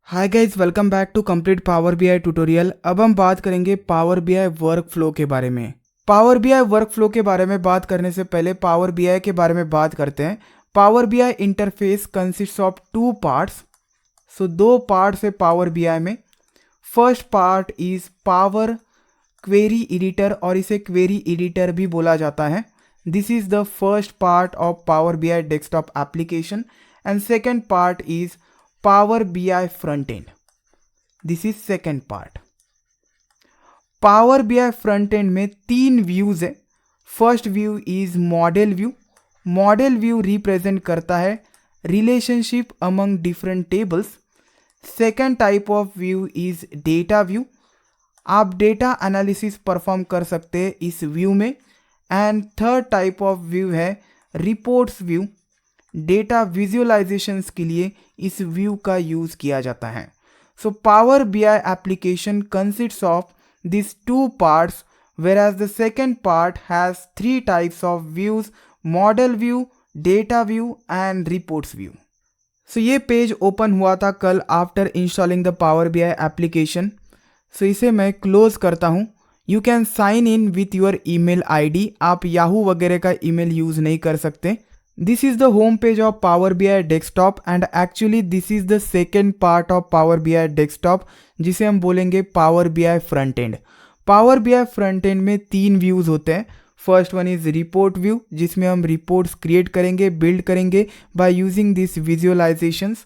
Hi guys, welcome back to complete Power BI tutorial. अब हम बात करेंगे पावर बीआई वर्क फ्लो के बारे में। पावर बीआई वर्क फ्लो के बारे में बात करने से पहले पावर बीआई के बारे में बात करते हैं। Power BI interface consist of two parts. दो पार्ट्स है पावर बीआई में। First part is power query editor और इसे क्वेरी एडिटर भी बोला जाता है। This is the first part of Power BI desktop application and second part is Power BI front end. This is second part. Power BI front end में तीन views है। First view is model view. Model view represent करता है relationship among different tables. Second type of view is data view. आप data analysis perform कर सकते हैं इस व्यू में। And third type of view है रिपोर्ट्स व्यू। डेटा विजुअलाइजेशंस के लिए इस व्यू का यूज़ किया जाता है। सो Power BI application consists of this two parts, whereas the second part has three types of views: model view, data view and reports view. So ये page open हुआ था कल after installing the power BI application. So इसे मैं close करता हूँ। You can sign in with your email ID. आप Yahoo वगैरह का ईमेल यूज़ नहीं कर सकते। This is the home page of Power BI Desktop and actually this is the second part of Power BI Desktop जिसे हम बोलेंगे Power BI Front End। Power BI Front End में तीन व्यूज़ होते हैं। First one is report view, जिसमें हम reports create करेंगे, बिल्ड करेंगे by using this visualisations.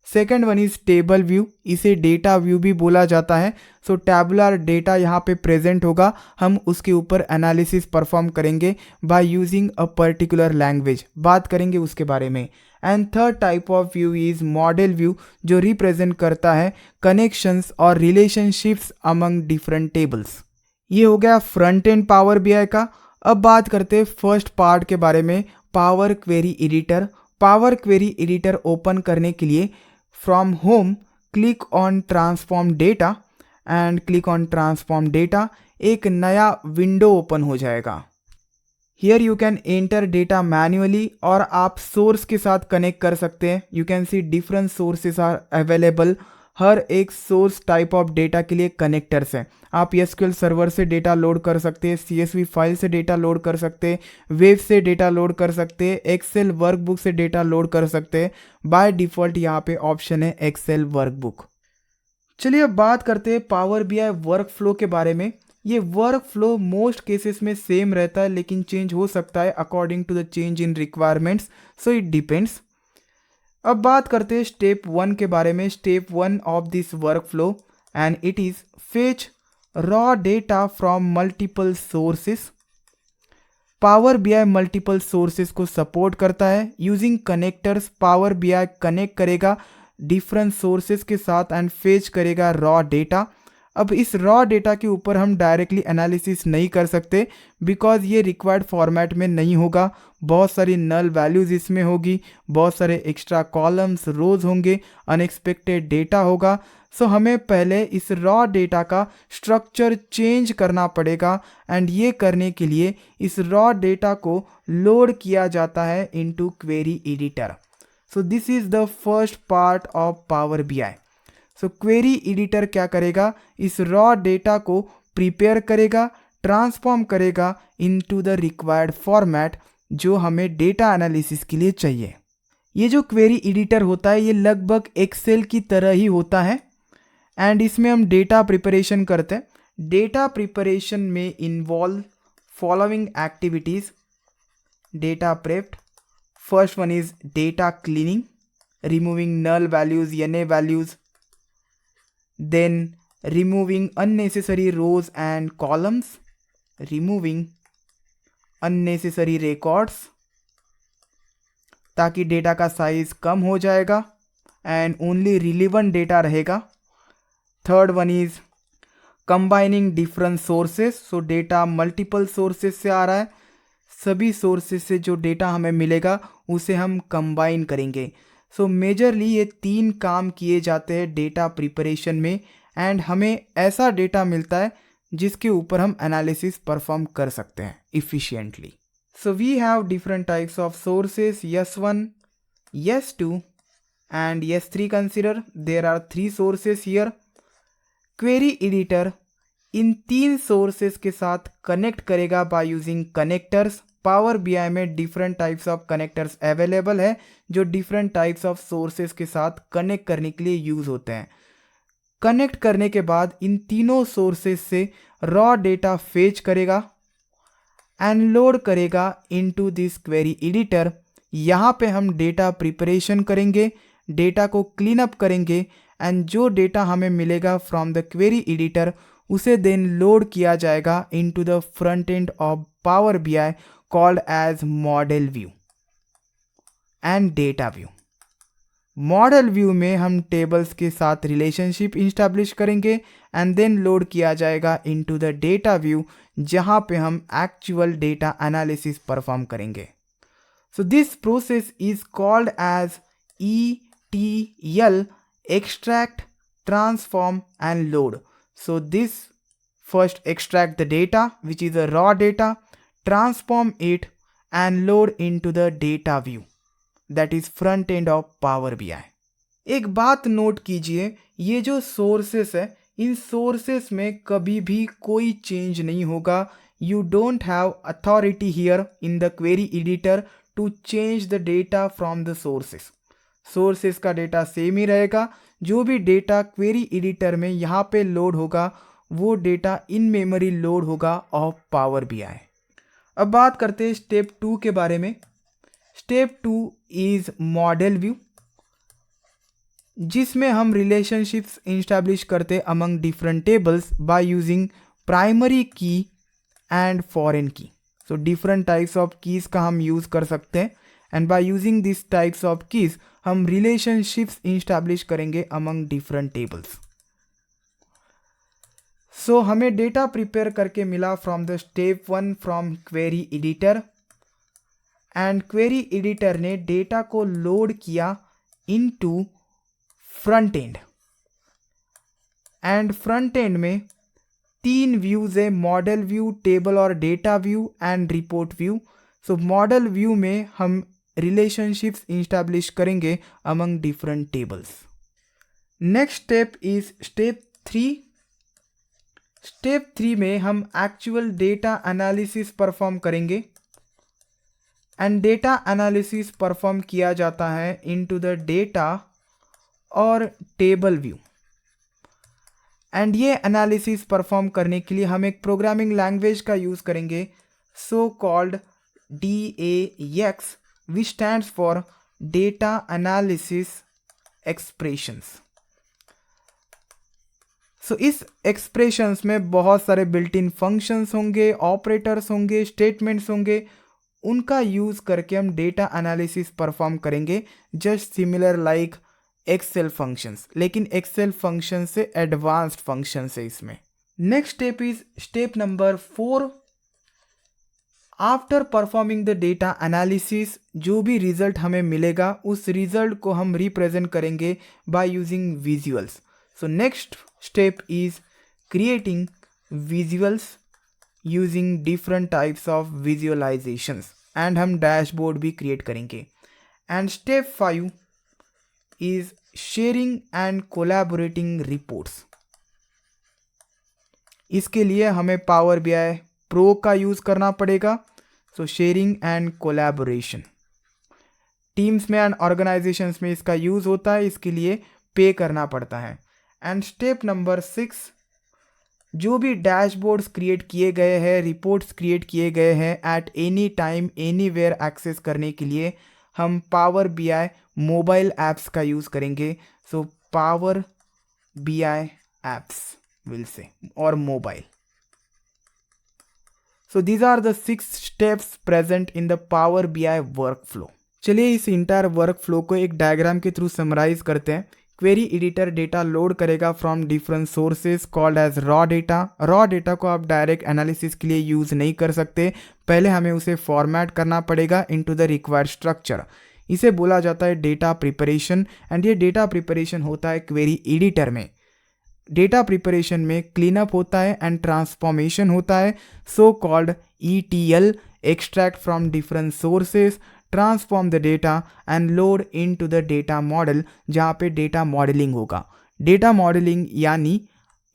Second one is table view, इसे डेटा व्यू भी बोला जाता है। सो टैबुलर डेटा यहाँ पे प्रेजेंट होगा, हम उसके ऊपर एनालिसिस परफॉर्म करेंगे by using a particular language, बात करेंगे उसके बारे में। And third type of view is model view, जो रिप्रेजेंट करता है कनेक्शंस और रिलेशनशिप्स अमंग डिफरेंट टेबल्स। ये हो गया फ्रंट एंड पावर बीआई का। अब बात करते हैं फर्स्ट पार्ट के बारे में, power query editor. Power query editor open करने के लिए from home click on transform data and click on transform data. एक नया विंडो ओपन हो जाएगा। Here you can enter data manually और आप सोर्स के साथ कनेक्ट कर सकते हैं। You can see different sources are available. हर एक सोर्स टाइप ऑफ डेटा के लिए कनेक्टर्स हैं। आप एसक्यूएल सर्वर से डेटा लोड कर सकते हैं, सीएसवी फाइल से डेटा लोड कर सकते हैं, वेब से डेटा लोड कर सकते हैं, एक्सेल वर्कबुक से डेटा लोड कर सकते हैं। बाय डिफ़ॉल्ट यहाँ पे ऑप्शन है एक्सेल वर्कबुक। चलिए अब बात करते हैं पावर बीआई वर्क फ्लो के बारे में। ये वर्क फ्लो मोस्ट केसेस में सेम रहता है, लेकिन चेंज हो सकता है according to the change in requirements, so it depends. अब बात करते हैं स्टेप 1 के बारे में। Step 1 of this work flow and it is fetch raw data from multiple sources. Power BI multiple sources को सपोर्ट करता है। Using connectors power BI connect करेगा डिफरेंट सोर्सेस के साथ एंड फेच करेगा रॉ डेटा। अब इस रॉ डेटा के ऊपर हम डायरेक्टली एनालिसिस नहीं कर सकते, बिकॉज ये रिक्वायर्ड फॉर्मेट में नहीं होगा। बहुत सारी नल वैल्यूज़ इसमें होगी, बहुत सारे एक्स्ट्रा कॉलम्स रोज होंगे, अनएक्सपेक्टेड डेटा होगा। सो हमें पहले इस रॉ डेटा का स्ट्रक्चर चेंज करना पड़ेगा एंड ये करने के लिए इस रॉ डेटा को लोड किया जाता है into query editor. So this is the first part of Power BI. So query editor क्या करेगा, इस रॉ डेटा को प्रिपेयर करेगा, ट्रांसफॉर्म करेगा इनटू द रिक्वायर्ड फॉर्मेट जो हमें डेटा एनालिसिस के लिए चाहिए। ये जो क्वेरी एडिटर होता है ये लगभग एक्सेल की तरह ही होता है एंड इसमें हम डेटा प्रिपरेशन करते हैं। डेटा प्रिपरेशन में involve following activities. Data prepped, first one is data cleaning, removing null values, NA वैल्यूज, then removing unnecessary rows and columns, removing unnecessary records ताकि डेटा का साइज कम हो जाएगा एंड ओनली रिलेवेंट डेटा रहेगा। Third one is combining different sources. So data multiple sources से आ रहा है, सभी सोर्सेस से जो डेटा हमें मिलेगा उसे हम कंबाइन करेंगे। सो मेजरली ये तीन काम किए जाते हैं डेटा प्रिपरेशन में एंड हमें ऐसा डेटा मिलता है जिसके ऊपर हम एनालिसिस परफॉर्म कर सकते हैं efficiently. So we have different types of sources, S1, S2 and S3 consider there are 3 sources here. Query editor in 3 sources के साथ कनेक्ट करेगा by using connectors. Power BI में different types of connectors available है जो different types of sources के साथ connect करने के लिए यूज होते हैं. कनेक्ट करने के बाद इन तीनों सोर्सेस से रॉ डेटा फेच करेगा एंड लोड करेगा इनटू दिस क्वेरी एडिटर. यहाँ पे हम डेटा प्रिपरेशन करेंगे, डेटा को क्लीन अप करेंगे एंड जो डेटा हमें मिलेगा फ्रॉम द क्वेरी एडिटर उसे देन लोड किया जाएगा into the front end of Power BI called as model view and data view. Model view में हम टेबल्स के साथ रिलेशनशिप इंस्टैब्लिश करेंगे एंड देन लोड किया जाएगा इनटू द डेटा व्यू जहां पे हम एक्चुअल डेटा एनालिसिस परफॉर्म करेंगे. So this process is called as ETL, extract, transform and load. So this first extract the data which is a raw data, transform it and load into the data view that is front end of Power BI. एक बात note कीजिए, ये जो sources है इन sources में कभी भी कोई चेंज नहीं होगा. You don't have authority here in the query editor to change the data from the sources. Sources का डेटा सेम ही रहेगा. जो भी डेटा क्वेरी एडिटर में यहाँ पे लोड होगा वो डेटा इन मेमोरी लोड होगा ऑफ पावर बीआई. अब बात करते हैं स्टेप 2 के बारे में. स्टेप 2 इज मॉडल व्यू जिसमें हम रिलेशनशिप्स इंस्टैब्लिश करते among different tables by using primary की एंड फॉरेन की. So different types of keys का हम यूज़ कर सकते हैं and by using this types of keys हम रिलेशनशिप्स इंस्टैब्लिश करेंगे अमंग डिफरेंट टेबल्स. सो हमें डेटा प्रिपेयर करके मिला from the step 1 from query editor and query editor ने डेटा को लोड किया into front end. And front end में 3 व्यूज है, मॉडल व्यू, टेबल और data view and report view. So model view में हम रिलेशनशिप्स इंस्टैब्लिश करेंगे among different tables. Next step is step 3. Step 3 में हम एक्चुअल डेटा एनालिसिस परफॉर्म करेंगे and data analysis perform किया जाता है इनटू द डेटा और टेबल व्यू. एंड ये एनालिसिस परफॉर्म करने के लिए हम एक प्रोग्रामिंग लैंग्वेज का यूज़ करेंगे so called DAX which stands for Data Analysis Expressions. So इस एक्सप्रेशंस में बहुत सारे बिल्ट इन फंक्शंस होंगे, ऑपरेटर्स होंगे, स्टेटमेंट्स होंगे. उनका यूज़ करके हम डेटा एनालिसिस परफॉर्म करेंगे just similar like Excel functions, लेकिन एक्सेल फंक्शन से एडवांस्ड फंक्शंस है इसमें. Next step is step number 4. After performing the data analysis जो भी रिजल्ट हमें मिलेगा उस रिजल्ट को हम रिप्रेजेंट करेंगे by using visuals. So next step is creating visuals using different types of visualisations and हम डैशबोर्ड भी क्रिएट करेंगे. And step 5 is sharing and collaborating reports. इसके लिए हमें पावर बीआई प्रो का यूज़ करना पड़ेगा. सो शेयरिंग एंड कोलैबोरेशन टीम्स में एंड ऑर्गेनाइजेशंस में इसका यूज़ होता है, इसके लिए पे करना पड़ता है. एंड स्टेप नंबर 6 जो भी डैशबोर्ड्स क्रिएट किए गए हैं, रिपोर्ट्स क्रिएट किए गए हैं at any time anywhere access करने के लिए हम पावर बीआई मोबाइल ऐप्स का यूज़ करेंगे. So Power BI apps will से और mobile. So these are the 6 steps present in the Power BI workflow. चलिए इस इंटायर वर्कफ्लो को एक डायग्राम के थ्रू समराइज करते हैं. क्वेरी एडिटर डेटा लोड करेगा from different sources called as raw data. Raw data को आप डायरेक्ट एनालिसिस के लिए यूज़ नहीं कर सकते, पहले हमें उसे फॉर्मेट करना पड़ेगा इनटू द रिक्वायर्ड स्ट्रक्चर. इसे बोला जाता है डेटा प्रिपरेशन एंड ये डेटा प्रिपरेशन होता है क्वेरी एडिटर में. डेटा प्रिपरेशन में क्लीनअप होता है एंड ट्रांसफॉर्मेशन होता है so called ETL, extract from different sources, transform the data and load into the data model, जहाँ पे डेटा मॉडलिंग होगा। डेटा मॉडलिंग यानी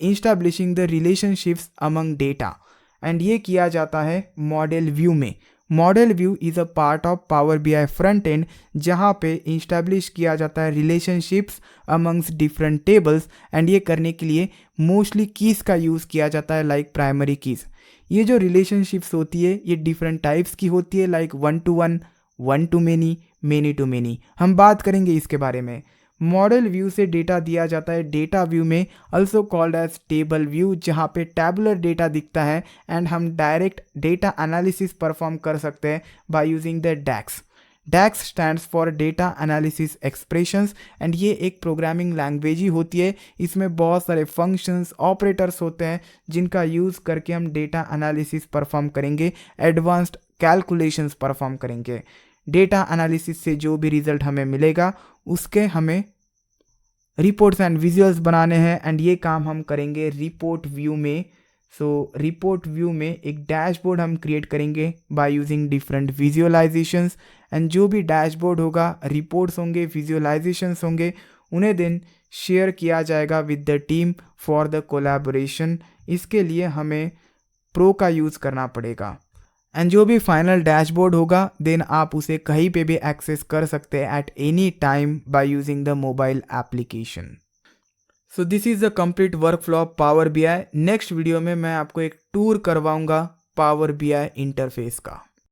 establishing the relationships among data, and ये किया जाता है मॉडल व्यू में। Model view is a part of Power BI front end, जहाँ पे इस्टेब्लिश किया जाता है relationships amongst different tables, and ये करने के लिए मोस्टली कीज़ का यूज़ किया जाता है, लाइक प्राइमरी कीज़। ये जो रिलेशनशिप्स होती है ये डिफरेंट टाइप्स की होती है, like 1 to 1, 1 to many to many। हम बात करेंगे इसके बारे में। मॉडल व्यू से डेटा दिया जाता है डेटा व्यू में, also called as table view, जहाँ पे टैबुलर डेटा दिखता है एंड हम डायरेक्ट डेटा एनालिसिस परफॉर्म कर सकते हैं by using the DAX. DAX stands for data analysis expressions, and ये एक प्रोग्रामिंग लैंग्वेज ही होती है। इसमें बहुत सारे फंक्शंस, ऑपरेटर्स होते हैं जिनका यूज़ करके हम डेटा एनालिसिस परफॉर्म करेंगे, एडवांस्ड कैलकुलेशंस परफॉर्म करेंगे। डेटा एनालिसिस से जो भी रिजल्ट हमें मिलेगा उसके हमें रिपोर्ट्स एंड विजुअल्स बनाने हैं, एंड ये काम हम करेंगे रिपोर्ट व्यू में। रिपोर्ट व्यू में एक डैशबोर्ड हम क्रिएट करेंगे by using different visualisations, and जो भी डैशबोर्ड होगा, रिपोर्ट्स होंगे, विजुअलाइजेशंस होंगे, उन्हें दिन शेयर किया जाएगा with the team for the collaboration. इसके लिए हमें प्रो का यूज़ करना पड़ेगा, एंड जो भी फाइनल डैशबोर्ड होगा देन आप उसे कहीं पे भी एक्सेस कर सकते हैं at any time bye using the mobile application. So this is the complete work flow of Power BI. Next video में मैं आपको एक टूर करवाऊंगा पावर बीआई इंटरफेस का।